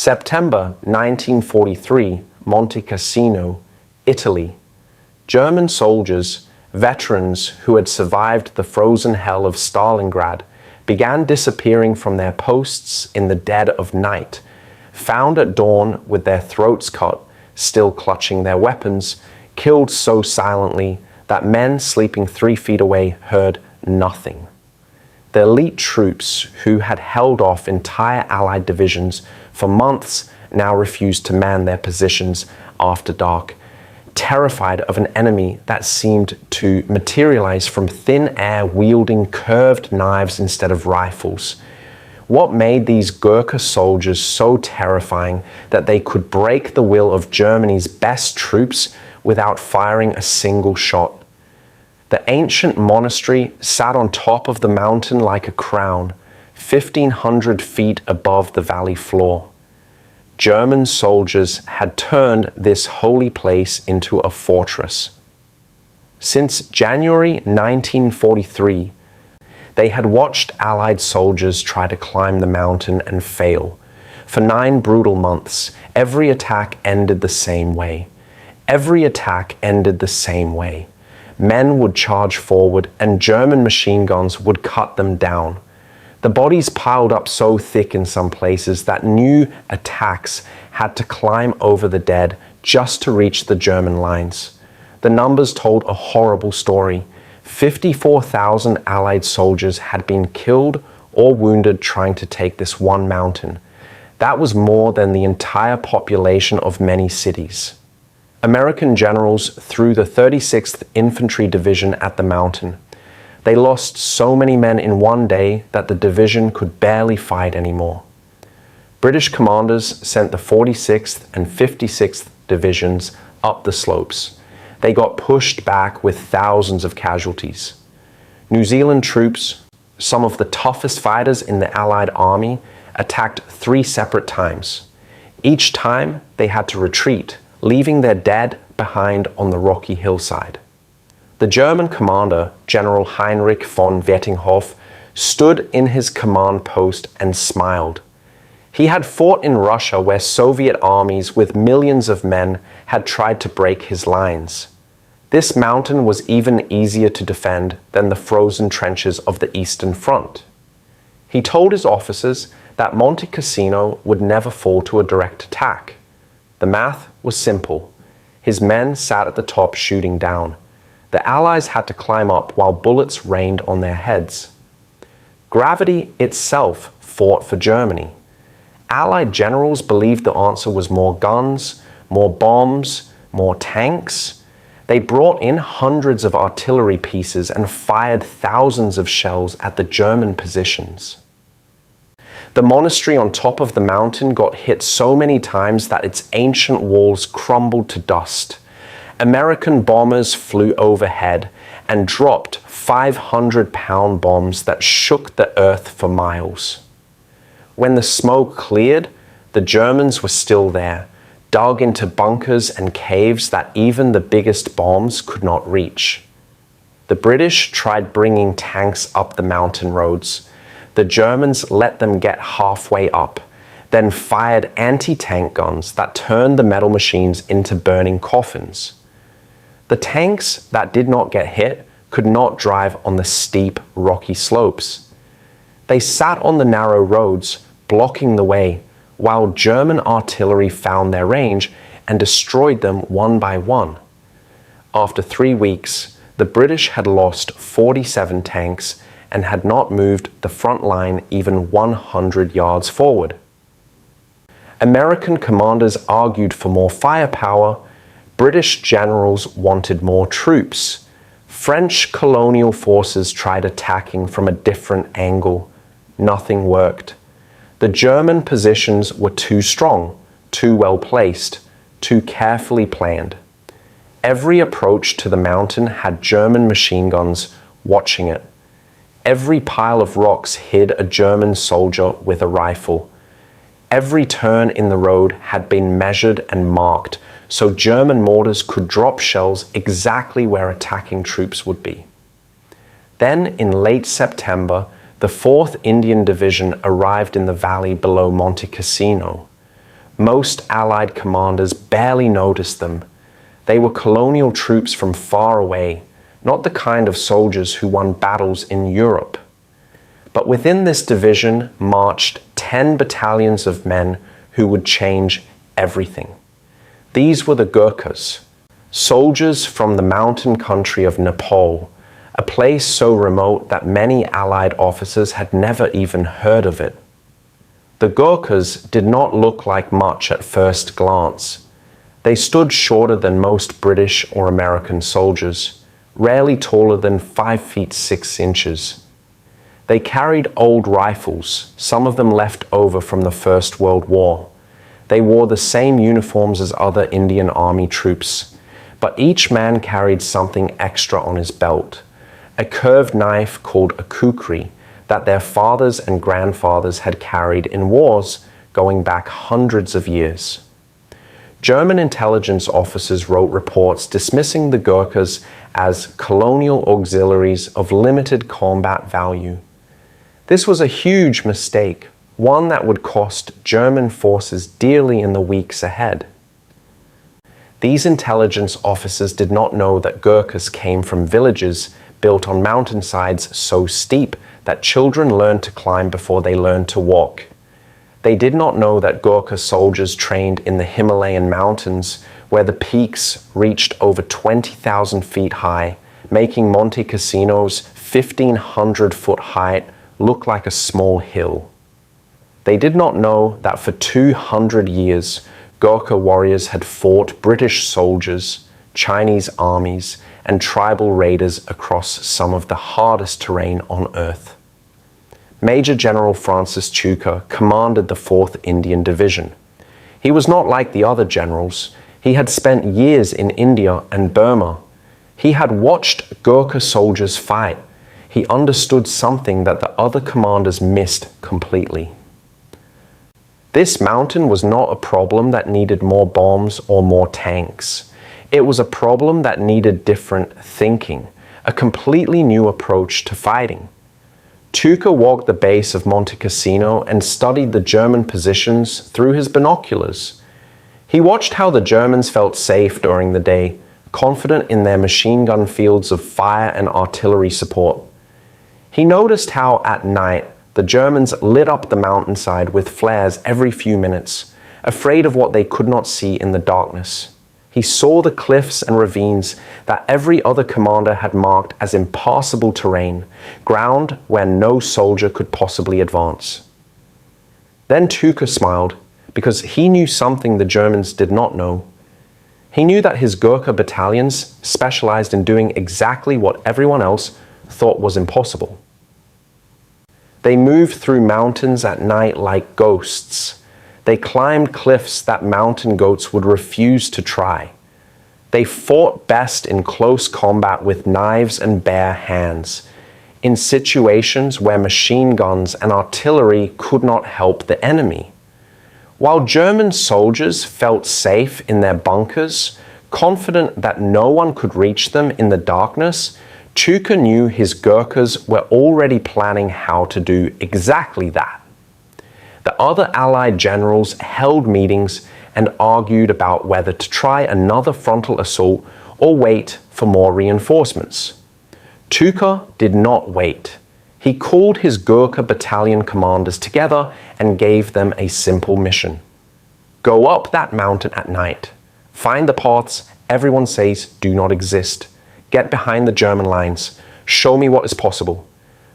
September 1943, Monte Cassino, Italy. German soldiers, veterans who had survived the frozen hell of Stalingrad, began disappearing from their posts in the dead of night, found at dawn with their throats cut, still clutching their weapons, killed so silently that men sleeping 3 feet away heard nothing. The elite troops who had held off entire Allied divisions for months now refused to man their positions after dark, terrified of an enemy that seemed to materialize from thin air wielding curved knives instead of rifles. What made these Gurkha soldiers so terrifying that they could break the will of Germany's best troops without firing a single shot? The ancient monastery sat on top of the mountain like a crown, 1,500 feet above the valley floor. German soldiers had turned this holy place into a fortress. Since January 1943, they had watched Allied soldiers try to climb the mountain and fail. For 9 brutal months, every attack ended the same way. Every attack ended the same way. Men would charge forward and German machine guns would cut them down. The bodies piled up so thick in some places that new attacks had to climb over the dead just to reach the German lines. The numbers told a horrible story. 54,000 Allied soldiers had been killed or wounded trying to take this one mountain. That was more than the entire population of many cities. American generals threw the 36th Infantry Division at the mountain. They lost so many men in one day that the division could barely fight anymore. British commanders sent the 46th and 56th Divisions up the slopes. They got pushed back with thousands of casualties. New Zealand troops, some of the toughest fighters in the Allied army, attacked 3 separate times. Each time they had to retreat, leaving their dead behind on the rocky hillside. The German commander, General Heinrich von Wettinghoff, stood in his command post and smiled. He had fought in Russia where Soviet armies with millions of men had tried to break his lines. This mountain was even easier to defend than the frozen trenches of the Eastern Front. He told his officers that Monte Cassino would never fall to a direct attack. The math was simple. His men sat at the top shooting down. The Allies had to climb up while bullets rained on their heads. Gravity itself fought for Germany. Allied generals believed the answer was more guns, more bombs, more tanks. They brought in hundreds of artillery pieces and fired thousands of shells at the German positions. The monastery on top of the mountain got hit so many times that its ancient walls crumbled to dust. American bombers flew overhead and dropped 500-pound bombs that shook the earth for miles. When the smoke cleared, the Germans were still there, dug into bunkers and caves that even the biggest bombs could not reach. The British tried bringing tanks up the mountain roads. The Germans let them get halfway up, then fired anti-tank guns that turned the metal machines into burning coffins. The tanks that did not get hit could not drive on the steep, rocky slopes. They sat on the narrow roads, blocking the way, while German artillery found their range and destroyed them one by one. After 3 weeks, the British had lost 47 tanks and had not moved the front line even 100 yards forward. American commanders argued for more firepower. British generals wanted more troops. French colonial forces tried attacking from a different angle. Nothing worked. The German positions were too strong, too well placed, too carefully planned. Every approach to the mountain had German machine guns watching it. Every pile of rocks hid a German soldier with a rifle. Every turn in the road had been measured and marked, so German mortars could drop shells exactly where attacking troops would be. Then, in late September, the 4th Indian Division arrived in the valley below Monte Cassino. Most Allied commanders barely noticed them. They were colonial troops from far away, not the kind of soldiers who won battles in Europe. But within this division marched 10 battalions of men who would change everything. These were the Gurkhas, soldiers from the mountain country of Nepal, a place so remote that many Allied officers had never even heard of it. The Gurkhas did not look like much at first glance. They stood shorter than most British or American soldiers, rarely taller than 5 feet 6 inches. They carried old rifles, some of them left over from the First World War. They wore the same uniforms as other Indian Army troops, but each man carried something extra on his belt, a curved knife called a kukri that their fathers and grandfathers had carried in wars going back hundreds of years. German intelligence officers wrote reports dismissing the Gurkhas as colonial auxiliaries of limited combat value. This was a huge mistake, one that would cost German forces dearly in the weeks ahead. These intelligence officers did not know that Gurkhas came from villages built on mountainsides so steep that children learned to climb before they learned to walk. They did not know that Gurkha soldiers trained in the Himalayan mountains, where the peaks reached over 20,000 feet high, making Monte Cassino's 1,500-foot height look like a small hill. They did not know that for 200 years, Gurkha warriors had fought British soldiers, Chinese armies, and tribal raiders across some of the hardest terrain on Earth. Major General Francis Chuka commanded the 4th Indian Division. He was not like the other generals. He had spent years in India and Burma. He had watched Gurkha soldiers fight. He understood something that the other commanders missed completely. This mountain was not a problem that needed more bombs or more tanks. It was a problem that needed different thinking, a completely new approach to fighting. Chuka walked the base of Monte Cassino and studied the German positions through his binoculars. He watched how the Germans felt safe during the day, confident in their machine gun fields of fire and artillery support. He noticed how at night the Germans lit up the mountainside with flares every few minutes, afraid of what they could not see in the darkness. He saw the cliffs and ravines that every other commander had marked as impassable terrain, ground where no soldier could possibly advance. Then Chuka smiled, because he knew something the Germans did not know. He knew that his Gurkha battalions specialized in doing exactly what everyone else thought was impossible. They moved through mountains at night like ghosts. They climbed cliffs that mountain goats would refuse to try. They fought best in close combat with knives and bare hands, in situations where machine guns and artillery could not help the enemy. While German soldiers felt safe in their bunkers, confident that no one could reach them in the darkness, Chuka knew his Gurkhas were already planning how to do exactly that. The other Allied generals held meetings and argued about whether to try another frontal assault or wait for more reinforcements. Chuka did not wait. He called his Gurkha battalion commanders together and gave them a simple mission. Go up that mountain at night. Find the paths everyone says do not exist. Get behind the German lines. Show me what is possible.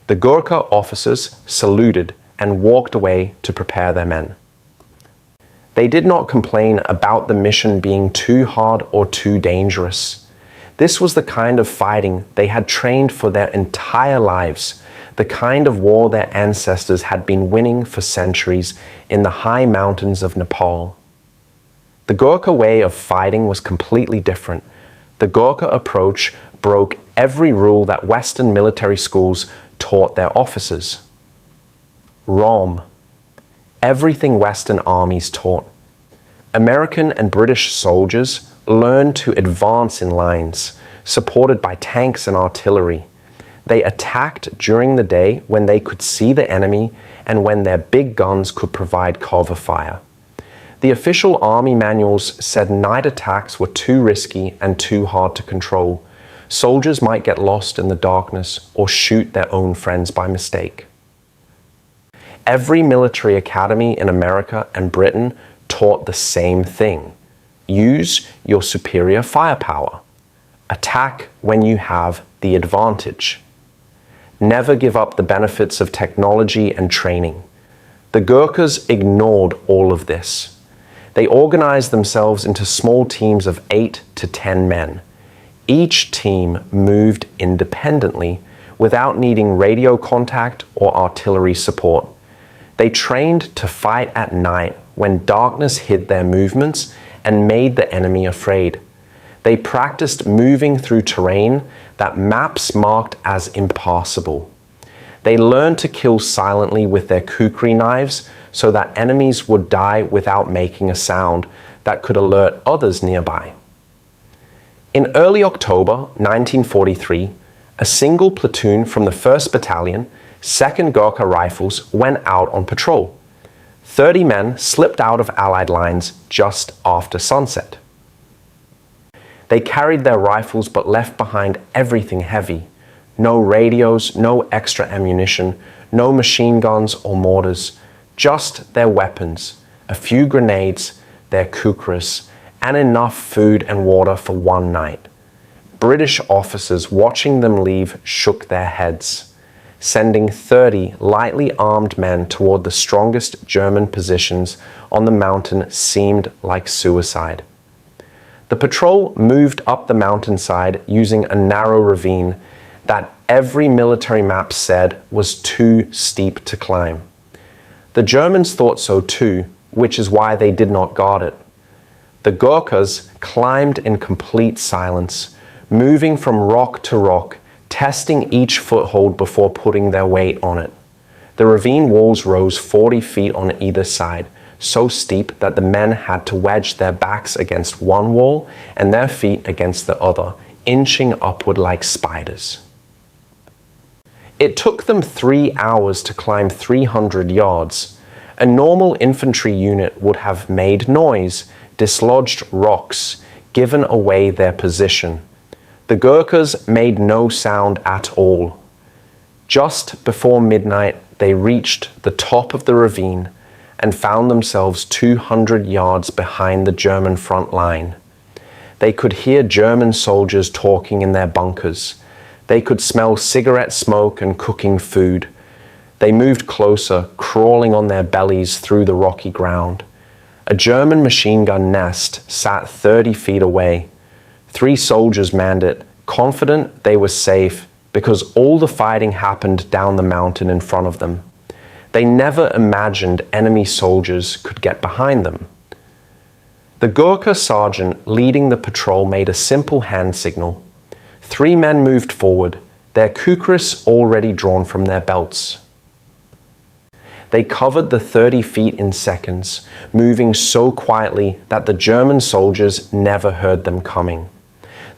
The Gurkha officers saluted and walked away to prepare their men. They did not complain about the mission being too hard or too dangerous. This was the kind of fighting they had trained for their entire lives, the kind of war their ancestors had been winning for centuries in the high mountains of Nepal. The Gurkha way of fighting was completely different. The Gurkha approach broke every rule that Western military schools taught their officers. Rom. Everything Western armies taught. American and British soldiers learned to advance in lines, supported by tanks and artillery. They attacked during the day when they could see the enemy and when their big guns could provide cover fire. The official army manuals said night attacks were too risky and too hard to control. Soldiers might get lost in the darkness or shoot their own friends by mistake. Every military academy in America and Britain taught the same thing. Use your superior firepower. Attack when you have the advantage. Never give up the benefits of technology and training. The Gurkhas ignored all of this. They organized themselves into small teams of 8 to 10 men. Each team moved independently without needing radio contact or artillery support. They trained to fight at night when darkness hid their movements and made the enemy afraid. They practiced moving through terrain that maps marked as impassable. They learned to kill silently with their kukri knives so that enemies would die without making a sound that could alert others nearby. In early October 1943, a single platoon from the 1st Battalion, 2nd Gurkha Rifles, went out on patrol. 30 men slipped out of Allied lines just after sunset. They carried their rifles but left behind everything heavy. No radios, no extra ammunition, no machine guns or mortars, just their weapons, a few grenades, their kukris, and enough food and water for one night. British officers watching them leave shook their heads. Sending 30 lightly armed men toward the strongest German positions on the mountain seemed like suicide. The patrol moved up the mountainside using a narrow ravine that every military map said was too steep to climb. The Germans thought so too, which is why they did not guard it. The Gurkhas climbed in complete silence, moving from rock to rock, testing each foothold before putting their weight on it. The ravine walls rose 40 feet on either side, so steep that the men had to wedge their backs against one wall and their feet against the other, inching upward like spiders. It took them 3 hours to climb 300 yards. A normal infantry unit would have made noise, dislodged rocks, given away their position. The Gurkhas made no sound at all. Just before midnight, they reached the top of the ravine and found themselves 200 yards behind the German front line. They could hear German soldiers talking in their bunkers. They could smell cigarette smoke and cooking food. They moved closer, crawling on their bellies through the rocky ground. A German machine gun nest sat 30 feet away. 3 soldiers manned it, confident they were safe because all the fighting happened down the mountain in front of them. They never imagined enemy soldiers could get behind them. The Gurkha sergeant leading the patrol made a simple hand signal. 3 men moved forward, their kukris already drawn from their belts. They covered the 30 feet in seconds, moving so quietly that the German soldiers never heard them coming.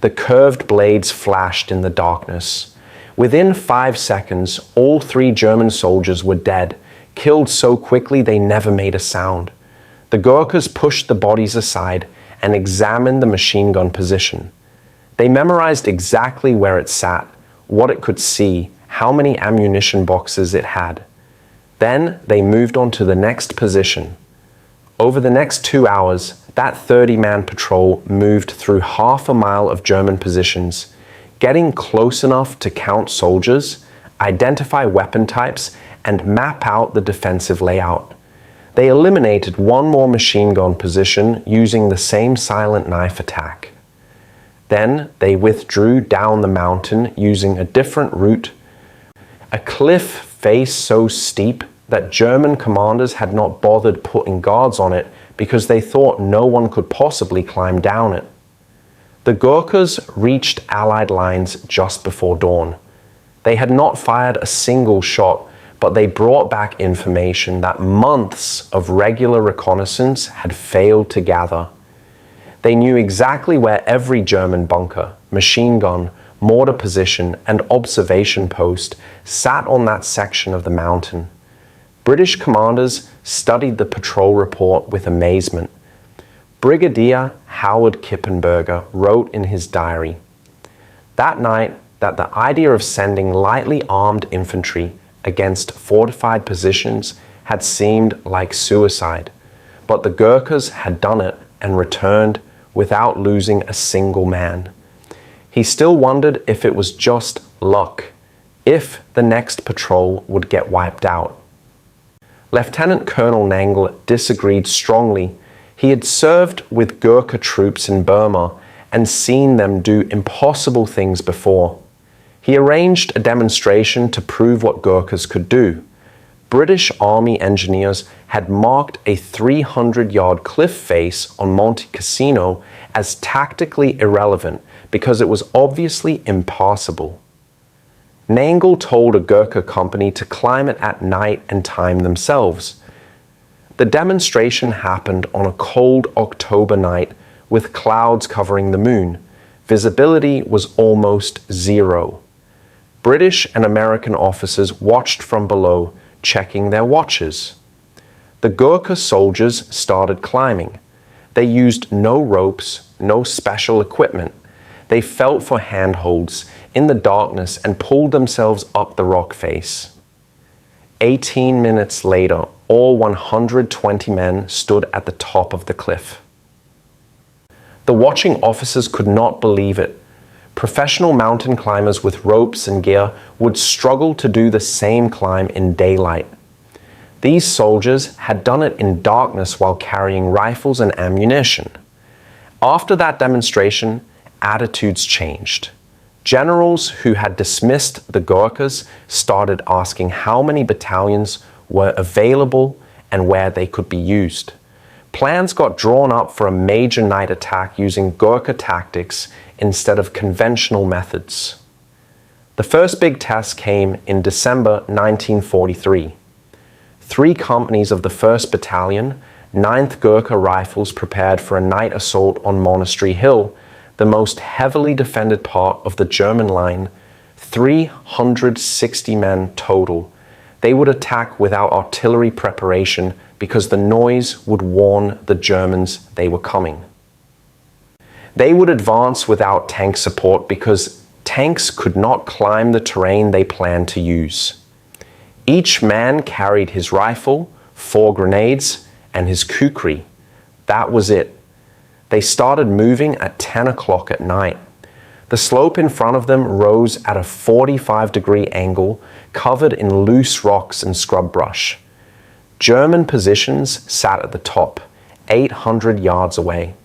The curved blades flashed in the darkness. Within 5 seconds, all 3 German soldiers were dead, killed so quickly they never made a sound. The Gurkhas pushed the bodies aside and examined the machine gun position. They memorized exactly where it sat, what it could see, how many ammunition boxes it had. Then they moved on to the next position. Over the next 2 hours, that 30-man patrol moved through half a mile of German positions, getting close enough to count soldiers, identify weapon types, and map out the defensive layout. They eliminated 1 more machine gun position using the same silent knife attack. Then they withdrew down the mountain using a different route. A cliff face so steep that German commanders had not bothered putting guards on it because they thought no one could possibly climb down it. The Gurkhas reached Allied lines just before dawn. They had not fired a single shot, but they brought back information that months of regular reconnaissance had failed to gather. They knew exactly where every German bunker, machine gun, mortar position, and observation post sat on that section of the mountain. British commanders studied the patrol report with amazement. Brigadier Howard Kippenberger wrote in his diary that night that the idea of sending lightly armed infantry against fortified positions had seemed like suicide, but the Gurkhas had done it and returned without losing a single man. He still wondered if it was just luck, if the next patrol would get wiped out. Lieutenant Colonel Nangle disagreed strongly. He had served with Gurkha troops in Burma and seen them do impossible things before. He arranged a demonstration to prove what Gurkhas could do. British Army engineers had marked a 300-yard cliff face on Monte Cassino as tactically irrelevant because it was obviously impassable. Nangle told a Gurkha company to climb it at night and time themselves. The demonstration happened on a cold October night with clouds covering the moon. Visibility was almost zero. British and American officers watched from below, checking their watches. The Gurkha soldiers started climbing. They used no ropes, no special equipment. They felt for handholds in the darkness and pulled themselves up the rock face. 18 minutes later, all 120 men stood at the top of the cliff. The watching officers could not believe it. Professional mountain climbers with ropes and gear would struggle to do the same climb in daylight. These soldiers had done it in darkness while carrying rifles and ammunition. After that demonstration, attitudes changed. Generals who had dismissed the Gurkhas started asking how many battalions were available and where they could be used. Plans got drawn up for a major night attack using Gurkha tactics instead of conventional methods. The first big test came in December 1943. 3 companies of the 1st Battalion, 9th Gurkha Rifles prepared for a night assault on Monastery Hill, the most heavily defended part of the German line, 360 men total. They would attack without artillery preparation because the noise would warn the Germans they were coming. They would advance without tank support because tanks could not climb the terrain they planned to use. Each man carried his rifle, 4 grenades, and his kukri. That was it. They started moving at 10 o'clock at night. The slope in front of them rose at a 45-degree angle, covered in loose rocks and scrub brush. German positions sat at the top, 800 yards away.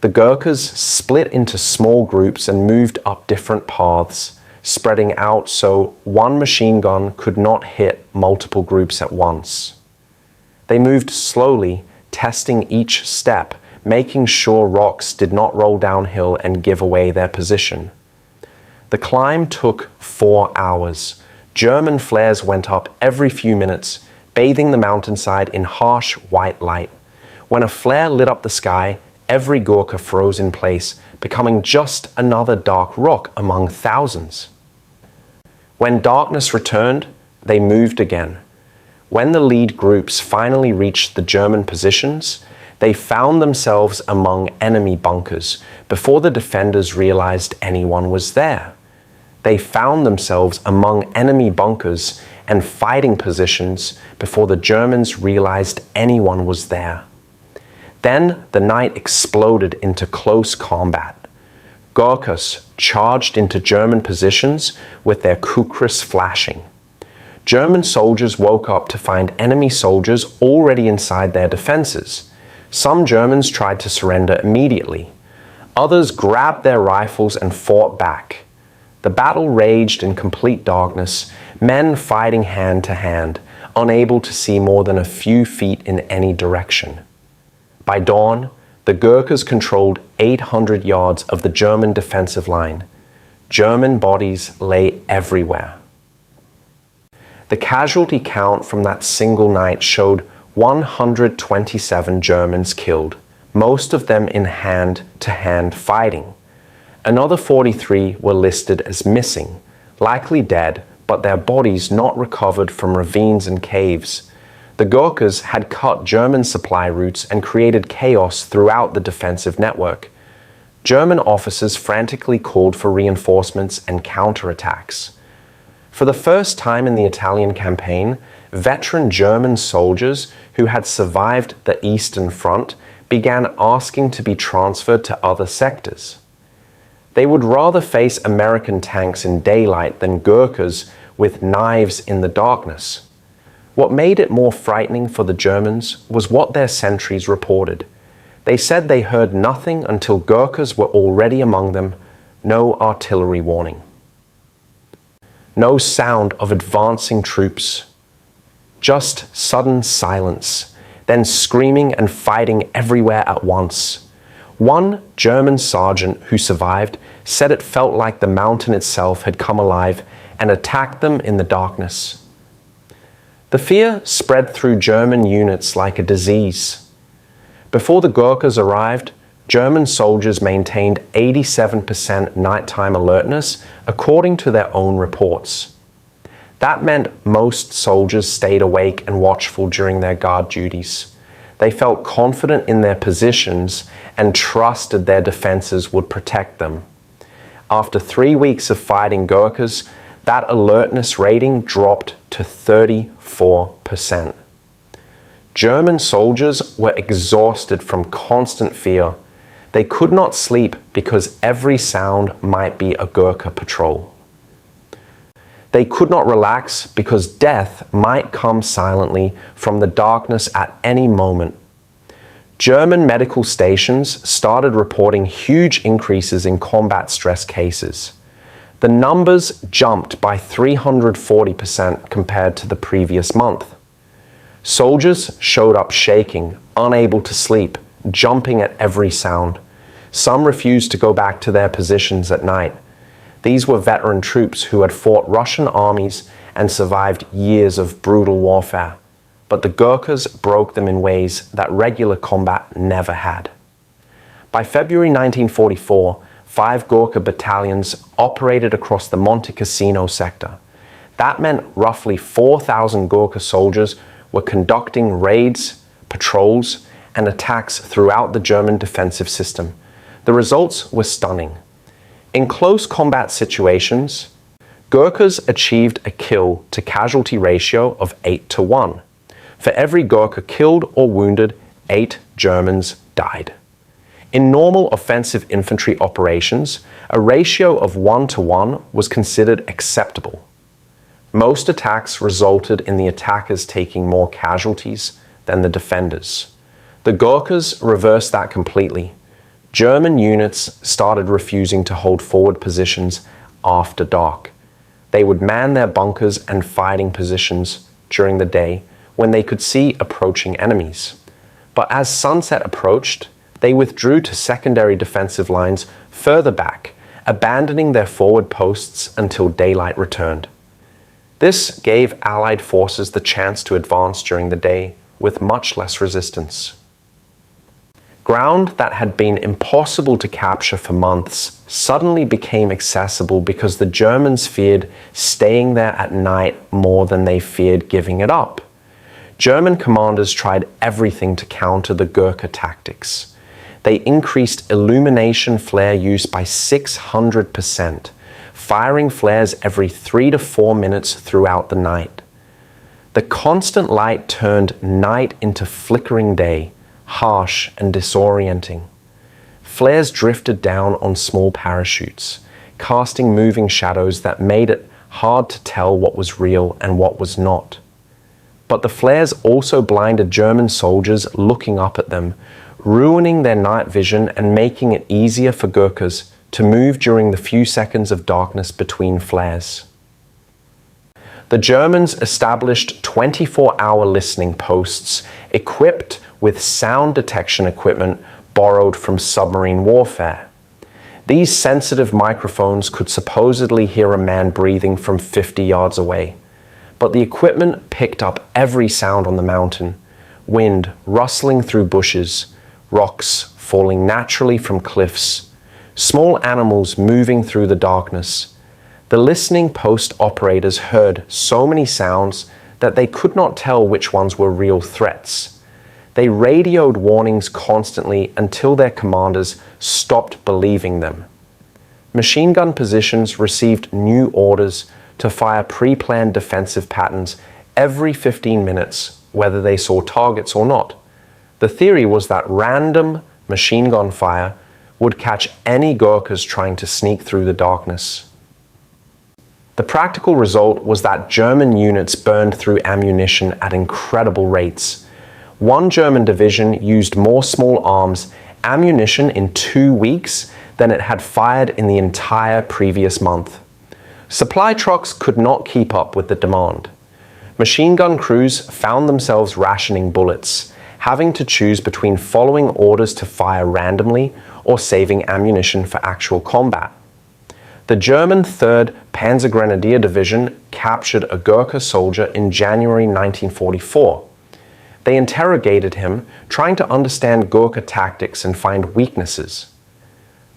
The Gurkhas split into small groups and moved up different paths, spreading out so one machine gun could not hit multiple groups at once. They moved slowly, testing each step, making sure rocks did not roll downhill and give away their position. The climb took 4 hours. German flares went up every few minutes, bathing the mountainside in harsh white light. When a flare lit up the sky, every Gurkha froze in place, becoming just another dark rock among thousands. When darkness returned, they moved again. When the lead groups finally reached the German positions, they found themselves among enemy bunkers before the defenders realized anyone was there. They found themselves among enemy bunkers and fighting positions before the Germans realized anyone was there. Then the night exploded into close combat. Gurkhas charged into German positions with their kukris flashing. German soldiers woke up to find enemy soldiers already inside their defenses. Some Germans tried to surrender immediately. Others grabbed their rifles and fought back. The battle raged in complete darkness, men fighting hand to hand, unable to see more than a few feet in any direction. By dawn, the Gurkhas controlled 800 yards of the German defensive line. German bodies lay everywhere. The casualty count from that single night showed 127 Germans killed, most of them in hand-to-hand fighting. Another 43 were listed as missing, likely dead, but their bodies not recovered from ravines and caves. The Gurkhas had cut German supply routes and created chaos throughout the defensive network. German officers frantically called for reinforcements and counterattacks. For the first time in the Italian campaign, veteran German soldiers who had survived the Eastern Front began asking to be transferred to other sectors. They would rather face American tanks in daylight than Gurkhas with knives in the darkness. What made it more frightening for the Germans was what their sentries reported. They said they heard nothing until Gurkhas were already among them, no artillery warning. No sound of advancing troops. Just sudden silence, then screaming and fighting everywhere at once. One German sergeant who survived said it felt like the mountain itself had come alive and attacked them in the darkness. The fear spread through German units like a disease. Before the Gurkhas arrived, German soldiers maintained 87% nighttime alertness, according to their own reports. That meant most soldiers stayed awake and watchful during their guard duties. They felt confident in their positions and trusted their defenses would protect them. After 3 weeks of fighting Gurkhas, that alertness rating dropped to 34%. German soldiers were exhausted from constant fear. They could not sleep because every sound might be a Gurkha patrol. They could not relax because death might come silently from the darkness at any moment. German medical stations started reporting huge increases in combat stress cases. The numbers jumped by 340% compared to the previous month. Soldiers showed up shaking, unable to sleep, jumping at every sound. Some refused to go back to their positions at night. These were veteran troops who had fought Russian armies and survived years of brutal warfare. But the Gurkhas broke them in ways that regular combat never had. By February 1944, 5 Gurkha battalions operated across the Monte Cassino sector. That meant roughly 4,000 Gurkha soldiers were conducting raids, patrols, and attacks throughout the German defensive system. The results were stunning. In close combat situations, Gurkhas achieved a kill to casualty ratio of 8-1. For every Gurkha killed or wounded, 8 Germans died. In normal offensive infantry operations, a ratio of 1-1 was considered acceptable. Most attacks resulted in the attackers taking more casualties than the defenders. The Gurkhas reversed that completely. German units started refusing to hold forward positions after dark. They would man their bunkers and fighting positions during the day when they could see approaching enemies. But as sunset approached, they withdrew to secondary defensive lines further back, abandoning their forward posts until daylight returned. This gave Allied forces the chance to advance during the day with much less resistance. Ground that had been impossible to capture for months suddenly became accessible because the Germans feared staying there at night more than they feared giving it up. German commanders tried everything to counter the Gurkha tactics. They increased illumination flare use by 600%, firing flares every 3 to 4 minutes throughout the night. The constant light turned night into flickering day, harsh and disorienting. Flares drifted down on small parachutes, casting moving shadows that made it hard to tell what was real and what was not. But the flares also blinded German soldiers looking up at them, ruining their night vision and making it easier for Gurkhas to move during the few seconds of darkness between flares. The Germans established 24-hour listening posts equipped with sound detection equipment borrowed from submarine warfare. These sensitive microphones could supposedly hear a man breathing from 50 yards away, but the equipment picked up every sound on the mountain: wind rustling through bushes, rocks falling naturally from cliffs, small animals moving through the darkness. The listening post operators heard so many sounds that they could not tell which ones were real threats. They radioed warnings constantly until their commanders stopped believing them. Machine gun positions received new orders to fire pre-planned defensive patterns every 15 minutes, whether they saw targets or not. The theory was that random machine gun fire would catch any Gurkhas trying to sneak through the darkness. The practical result was that German units burned through ammunition at incredible rates. One German division used more small arms ammunition in 2 weeks than it had fired in the entire previous month. Supply trucks could not keep up with the demand. Machine gun crews found themselves rationing bullets, having to choose between following orders to fire randomly or saving ammunition for actual combat. The German 3rd Panzergrenadier Division captured a Gurkha soldier in January 1944. They interrogated him, trying to understand Gurkha tactics and find weaknesses.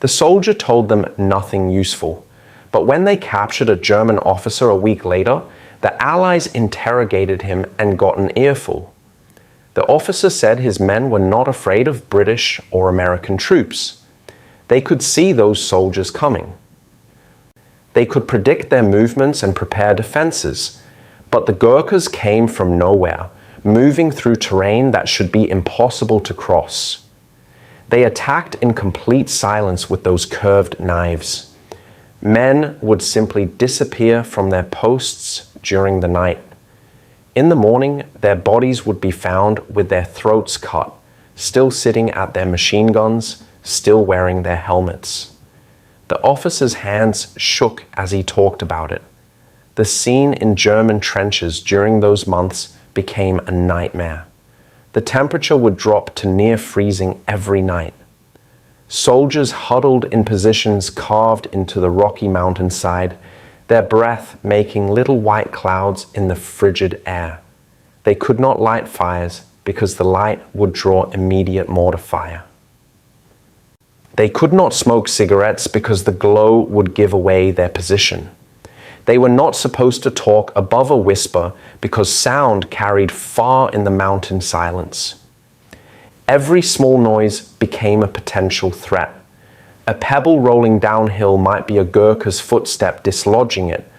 The soldier told them nothing useful, but when they captured a German officer a week later, the Allies interrogated him and got an earful. The officer said his men were not afraid of British or American troops. They could see those soldiers coming. They could predict their movements and prepare defenses, but the Gurkhas came from nowhere, moving through terrain that should be impossible to cross. They attacked in complete silence with those curved knives. Men would simply disappear from their posts during the night. In the morning, their bodies would be found with their throats cut, still sitting at their machine guns, still wearing their helmets. The officer's hands shook as he talked about it. The scene in German trenches during those months became a nightmare. The temperature would drop to near freezing every night. Soldiers huddled in positions carved into the rocky mountainside, their breath making little white clouds in the frigid air. They could not light fires because the light would draw immediate mortar fire. They could not smoke cigarettes because the glow would give away their position. They were not supposed to talk above a whisper because sound carried far in the mountain silence. Every small noise became a potential threat. A pebble rolling downhill might be a Gurkha's footstep dislodging it.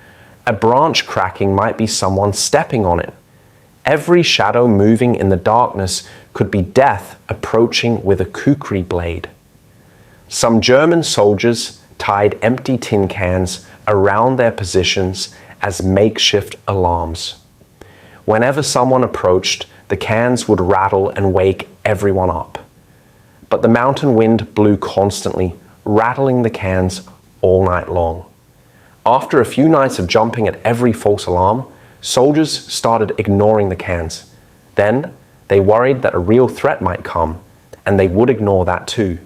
A branch cracking might be someone stepping on it. Every shadow moving in the darkness could be death approaching with a kukri blade. Some German soldiers tied empty tin cans around their positions as makeshift alarms. Whenever someone approached, the cans would rattle and wake everyone up. But the mountain wind blew constantly, rattling the cans all night long. After a few nights of jumping at every false alarm, soldiers started ignoring the cans. Then they worried that a real threat might come, and they would ignore that too.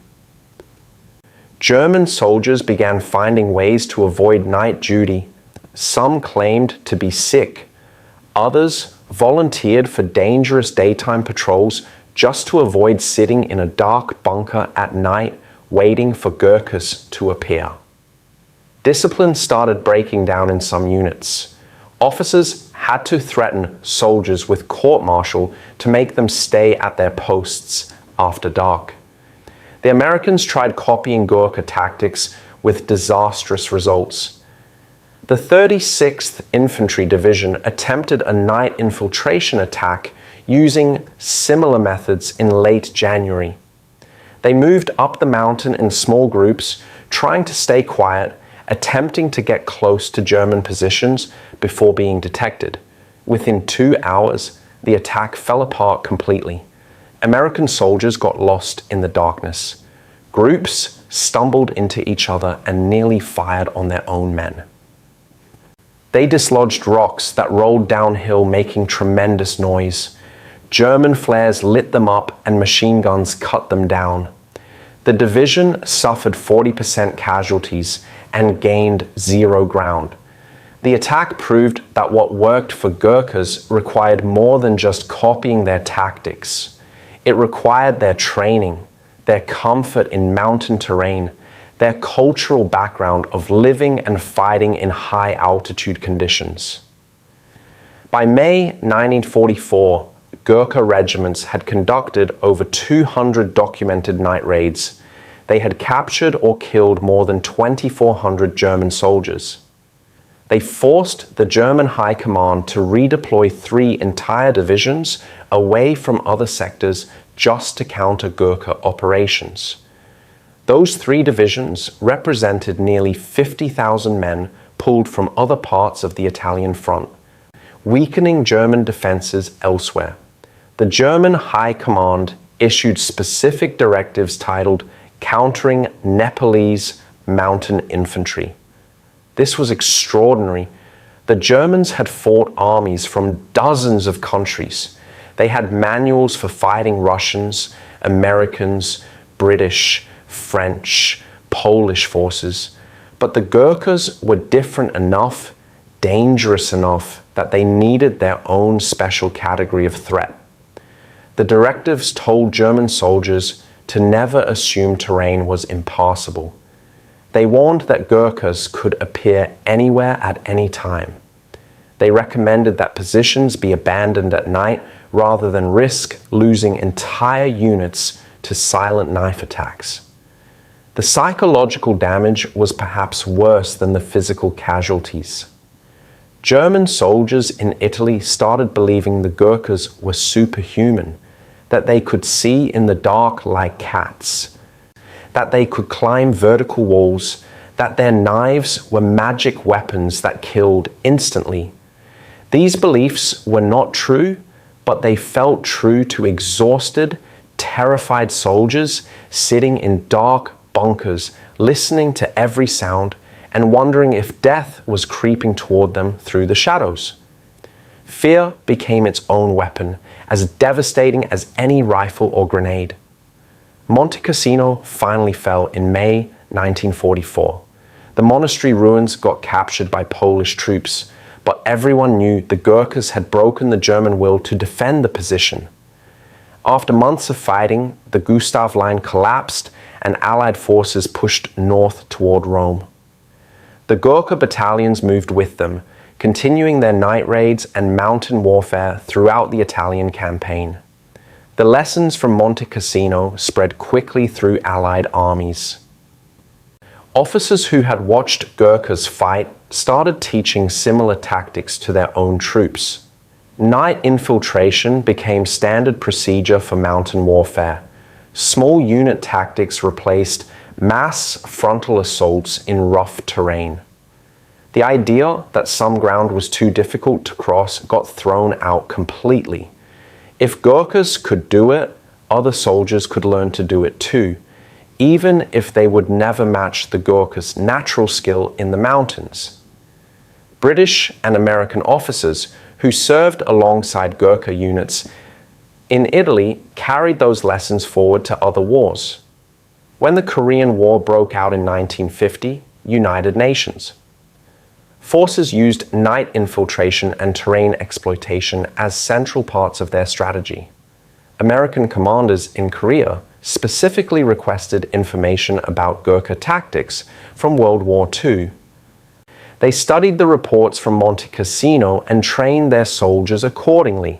German soldiers began finding ways to avoid night duty. Some claimed to be sick. Others volunteered for dangerous daytime patrols just to avoid sitting in a dark bunker at night waiting for Gurkhas to appear. Discipline started breaking down in some units. Officers had to threaten soldiers with court-martial to make them stay at their posts after dark. The Americans tried copying Gurkha tactics with disastrous results. The 36th Infantry Division attempted a night infiltration attack using similar methods in late January. They moved up the mountain in small groups, trying to stay quiet, attempting to get close to German positions before being detected. Within 2 hours, the attack fell apart completely. American soldiers got lost in the darkness. Groups stumbled into each other and nearly fired on their own men. They dislodged rocks that rolled downhill, making tremendous noise. German flares lit them up and machine guns cut them down. The division suffered 40% casualties and gained 0 ground. The attack proved that what worked for Gurkhas required more than just copying their tactics. It required their training, their comfort in mountain terrain, their cultural background of living and fighting in high altitude conditions. By May 1944, Gurkha regiments had conducted over 200 documented night raids. They had captured or killed more than 2,400 German soldiers. They forced the German High Command to redeploy 3 entire divisions away from other sectors just to counter Gurkha operations. Those 3 divisions represented nearly 50,000 men pulled from other parts of the Italian front, weakening German defenses elsewhere. The German High Command issued specific directives titled Countering Nepalese Mountain Infantry. This was extraordinary. The Germans had fought armies from dozens of countries. They had manuals for fighting Russians, Americans, British, French, Polish forces. But the Gurkhas were different enough, dangerous enough, that they needed their own special category of threat. The directives told German soldiers to never assume terrain was impassable. They warned that Gurkhas could appear anywhere at any time. They recommended that positions be abandoned at night rather than risk losing entire units to silent knife attacks. The psychological damage was perhaps worse than the physical casualties. German soldiers in Italy started believing the Gurkhas were superhuman, that they could see in the dark like cats, that they could climb vertical walls, that their knives were magic weapons that killed instantly. These beliefs were not true, but they felt true to exhausted, terrified soldiers sitting in dark bunkers, listening to every sound and wondering if death was creeping toward them through the shadows. Fear became its own weapon, as devastating as any rifle or grenade. Monte Cassino finally fell in May 1944. The monastery ruins got captured by Polish troops, but everyone knew the Gurkhas had broken the German will to defend the position. After months of fighting, the Gustav Line collapsed and Allied forces pushed north toward Rome. The Gurkha battalions moved with them, continuing their night raids and mountain warfare throughout the Italian campaign. The lessons from Monte Cassino spread quickly through Allied armies. Officers who had watched Gurkhas fight started teaching similar tactics to their own troops. Night infiltration became standard procedure for mountain warfare. Small unit tactics replaced mass frontal assaults in rough terrain. The idea that some ground was too difficult to cross got thrown out completely. If Gurkhas could do it, other soldiers could learn to do it too, even if they would never match the Gurkhas' natural skill in the mountains. British and American officers who served alongside Gurkha units in Italy carried those lessons forward to other wars. When the Korean War broke out in 1950, United Nations. Forces used night infiltration and terrain exploitation as central parts of their strategy. American commanders in Korea specifically requested information about Gurkha tactics from World War II. They studied the reports from Monte Cassino and trained their soldiers accordingly.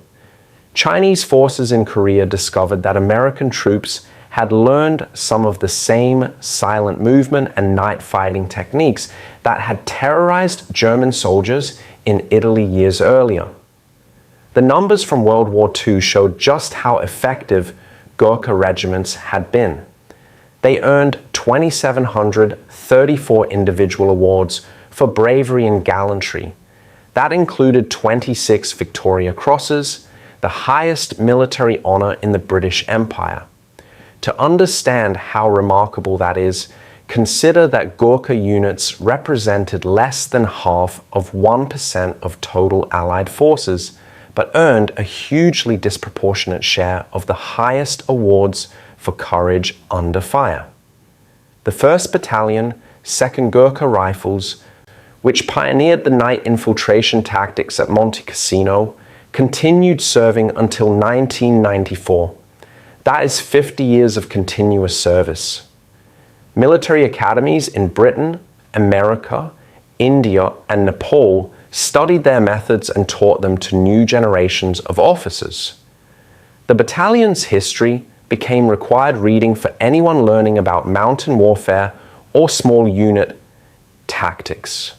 Chinese forces in Korea discovered that American troops had learned some of the same silent movement and night fighting techniques that had terrorized German soldiers in Italy years earlier. The numbers from World War II showed just how effective Gurkha regiments had been. They earned 2,734 individual awards for bravery and gallantry. That included 26 Victoria Crosses, the highest military honor in the British Empire. To understand how remarkable that is, consider that Gurkha units represented less than half of 1% of total Allied forces, but earned a hugely disproportionate share of the highest awards for courage under fire. The 1st Battalion, 2nd Gurkha Rifles, which pioneered the night infiltration tactics at Monte Cassino, continued serving until 1994. That is 50 years of continuous service. Military academies in Britain, America, India, and Nepal studied their methods and taught them to new generations of officers. The battalion's history became required reading for anyone learning about mountain warfare or small unit tactics.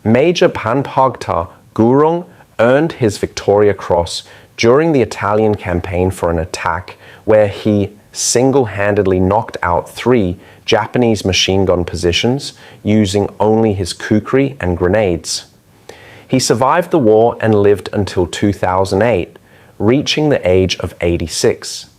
Major Panpagta Gurung earned his Victoria Cross during the Italian campaign for an attack where he single-handedly knocked out 3 Japanese machine gun positions using only his kukri and grenades. He survived the war and lived until 2008, reaching the age of 86.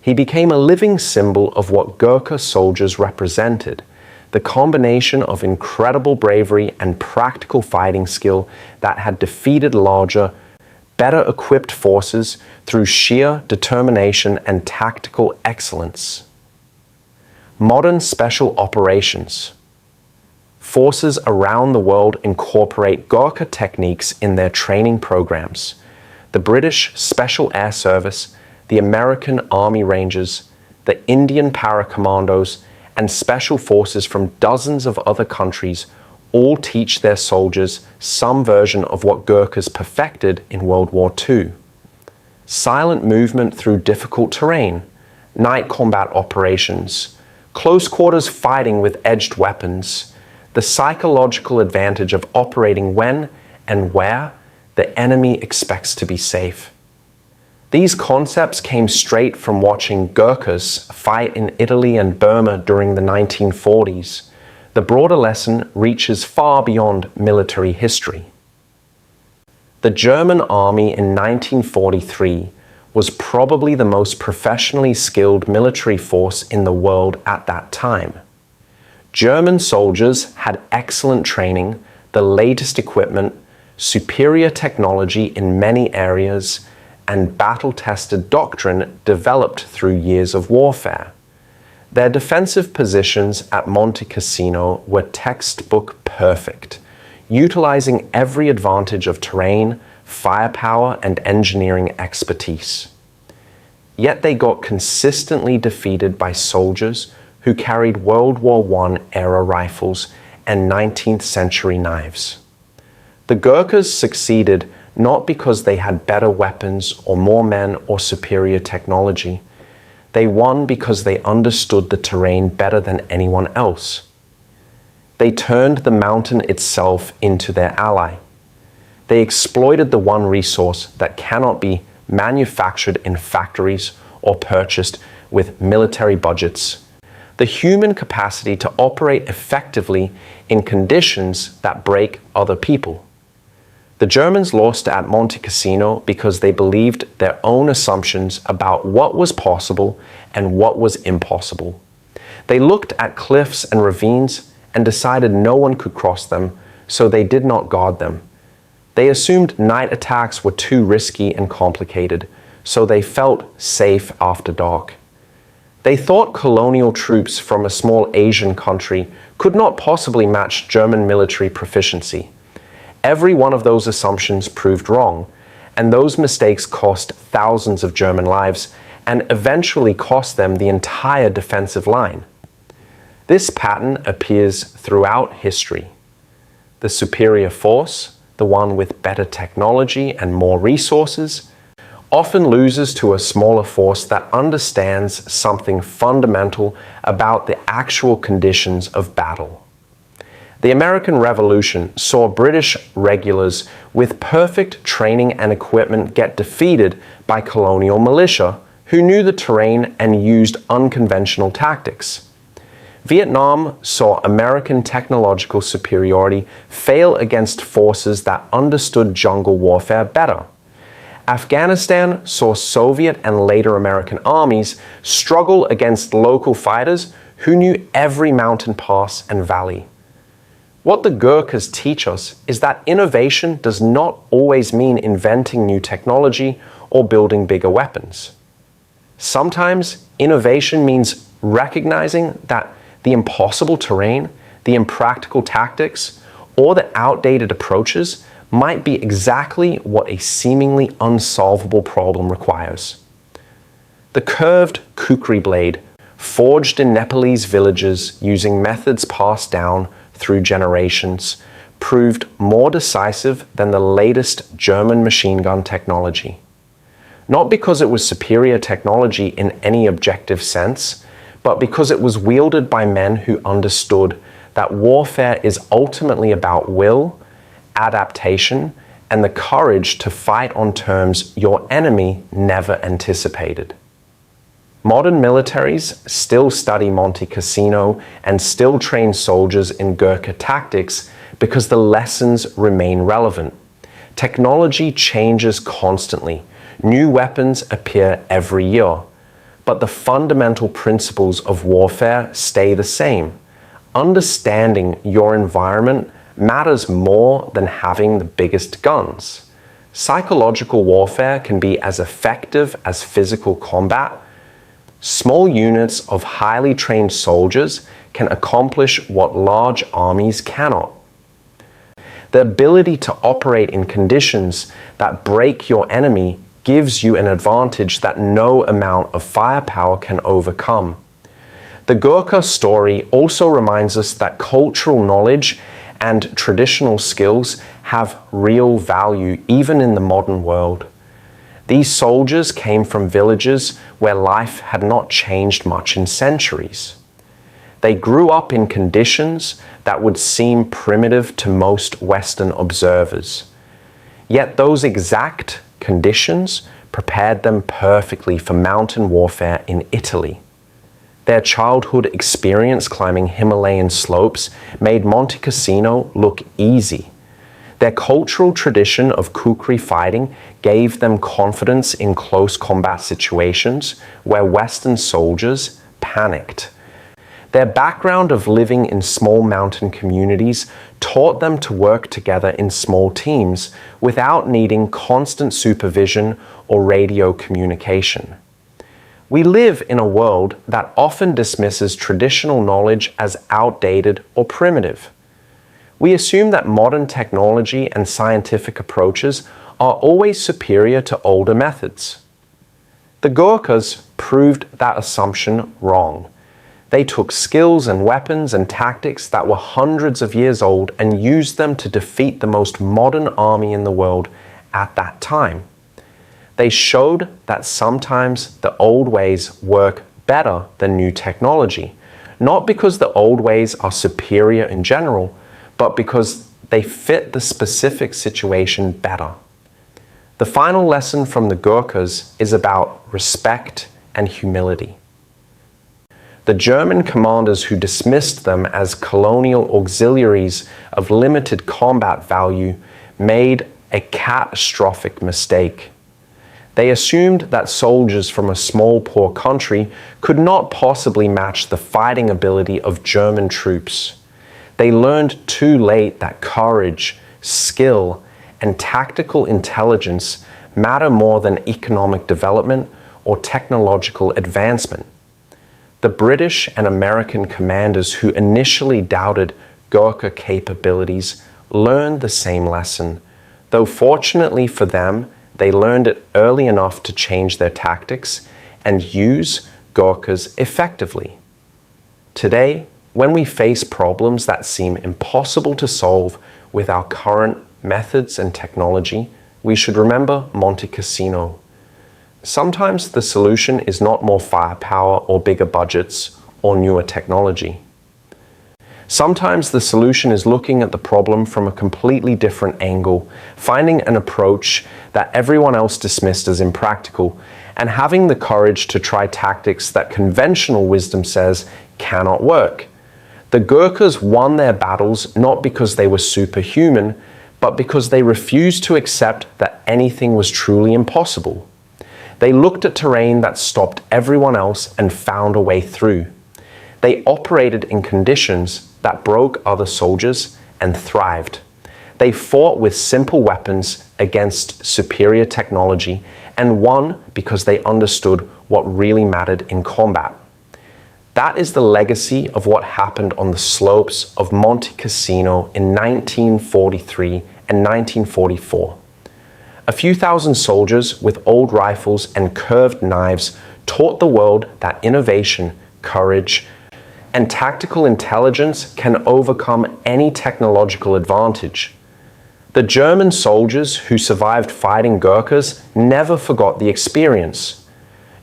He became a living symbol of what Gurkha soldiers represented, the combination of incredible bravery and practical fighting skill that had defeated larger, better equipped forces through sheer determination and tactical excellence. Modern special operations. Forces around the world incorporate Gurkha techniques in their training programs. The British Special Air Service, the American Army Rangers, the Indian Para-Commandos, and special forces from dozens of other countries all teach their soldiers some version of what Gurkhas perfected in World War II. Silent movement through difficult terrain, night combat operations, close quarters fighting with edged weapons, the psychological advantage of operating when and where the enemy expects to be safe. These concepts came straight from watching Gurkhas fight in Italy and Burma during the 1940s. The broader lesson reaches far beyond military history. The German army in 1943 was probably the most professionally skilled military force in the world at that time. German soldiers had excellent training, the latest equipment, superior technology in many areas, and battle-tested doctrine developed through years of warfare. Their defensive positions at Monte Cassino were textbook perfect, utilizing every advantage of terrain, firepower, and engineering expertise. Yet they got consistently defeated by soldiers who carried World War I era rifles and 19th century knives. The Gurkhas succeeded not because they had better weapons or more men or superior technology. They won because they understood the terrain better than anyone else. They turned the mountain itself into their ally. They exploited the one resource that cannot be manufactured in factories or purchased with military budgets: the human capacity to operate effectively in conditions that break other people. The Germans lost at Monte Cassino because they believed their own assumptions about what was possible and what was impossible. They looked at cliffs and ravines and decided no one could cross them, so they did not guard them. They assumed night attacks were too risky and complicated, so they felt safe after dark. They thought colonial troops from a small Asian country could not possibly match German military proficiency. Every one of those assumptions proved wrong, and those mistakes cost thousands of German lives and eventually cost them the entire defensive line. This pattern appears throughout history. The superior force, the one with better technology and more resources, often loses to a smaller force that understands something fundamental about the actual conditions of battle. The American Revolution saw British regulars with perfect training and equipment get defeated by colonial militia who knew the terrain and used unconventional tactics. Vietnam saw American technological superiority fail against forces that understood jungle warfare better. Afghanistan saw Soviet and later American armies struggle against local fighters who knew every mountain pass and valley. What the Gurkhas teach us is that innovation does not always mean inventing new technology or building bigger weapons. Sometimes innovation means recognizing that the impossible terrain, the impractical tactics, or the outdated approaches might be exactly what a seemingly unsolvable problem requires. The curved kukri blade, forged in Nepalese villages using methods passed down through generations, proved more decisive than the latest German machine gun technology. Not because it was superior technology in any objective sense, but because it was wielded by men who understood that warfare is ultimately about will, adaptation, and the courage to fight on terms your enemy never anticipated. Modern militaries still study Monte Cassino and still train soldiers in Gurkha tactics because the lessons remain relevant. Technology changes constantly. New weapons appear every year. But the fundamental principles of warfare stay the same. Understanding your environment matters more than having the biggest guns. Psychological warfare can be as effective as physical combat. Small units of highly trained soldiers can accomplish what large armies cannot. The ability to operate in conditions that break your enemy gives you an advantage that no amount of firepower can overcome. The Gurkha story also reminds us that cultural knowledge and traditional skills have real value even in the modern world. These soldiers came from villages where life had not changed much in centuries. They grew up in conditions that would seem primitive to most Western observers. Yet those exact conditions prepared them perfectly for mountain warfare in Italy. Their childhood experience climbing Himalayan slopes made Monte Cassino look easy. Their cultural tradition of kukri fighting gave them confidence in close combat situations where Western soldiers panicked. Their background of living in small mountain communities taught them to work together in small teams without needing constant supervision or radio communication. We live in a world that often dismisses traditional knowledge as outdated or primitive. We assume that modern technology and scientific approaches are always superior to older methods. The Gurkhas proved that assumption wrong. They took skills and weapons and tactics that were hundreds of years old and used them to defeat the most modern army in the world at that time. They showed that sometimes the old ways work better than new technology, not because the old ways are superior in general, but because they fit the specific situation better. The final lesson from the Gurkhas is about respect and humility. The German commanders who dismissed them as colonial auxiliaries of limited combat value made a catastrophic mistake. They assumed that soldiers from a small, poor country could not possibly match the fighting ability of German troops. They learned too late that courage, skill, and tactical intelligence matter more than economic development or technological advancement. The British and American commanders who initially doubted Gurkha capabilities learned the same lesson, though fortunately for them, they learned it early enough to change their tactics and use Gurkhas effectively. Today, when we face problems that seem impossible to solve with our current methods and technology, we should remember Monte Cassino. Sometimes the solution is not more firepower or bigger budgets or newer technology. Sometimes the solution is looking at the problem from a completely different angle, finding an approach that everyone else dismissed as impractical, and having the courage to try tactics that conventional wisdom says cannot work. The Gurkhas won their battles not because they were superhuman, but because they refused to accept that anything was truly impossible. They looked at terrain that stopped everyone else and found a way through. They operated in conditions that broke other soldiers and thrived. They fought with simple weapons against superior technology and won because they understood what really mattered in combat. That is the legacy of what happened on the slopes of Monte Cassino in 1943 and 1944. A few thousand soldiers with old rifles and curved knives taught the world that innovation, courage, and tactical intelligence can overcome any technological advantage. The German soldiers who survived fighting Gurkhas never forgot the experience.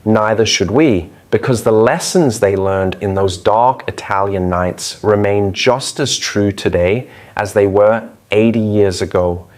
Neither should we, because the lessons they learned in those dark Italian nights remain just as true today as they were 80 years ago,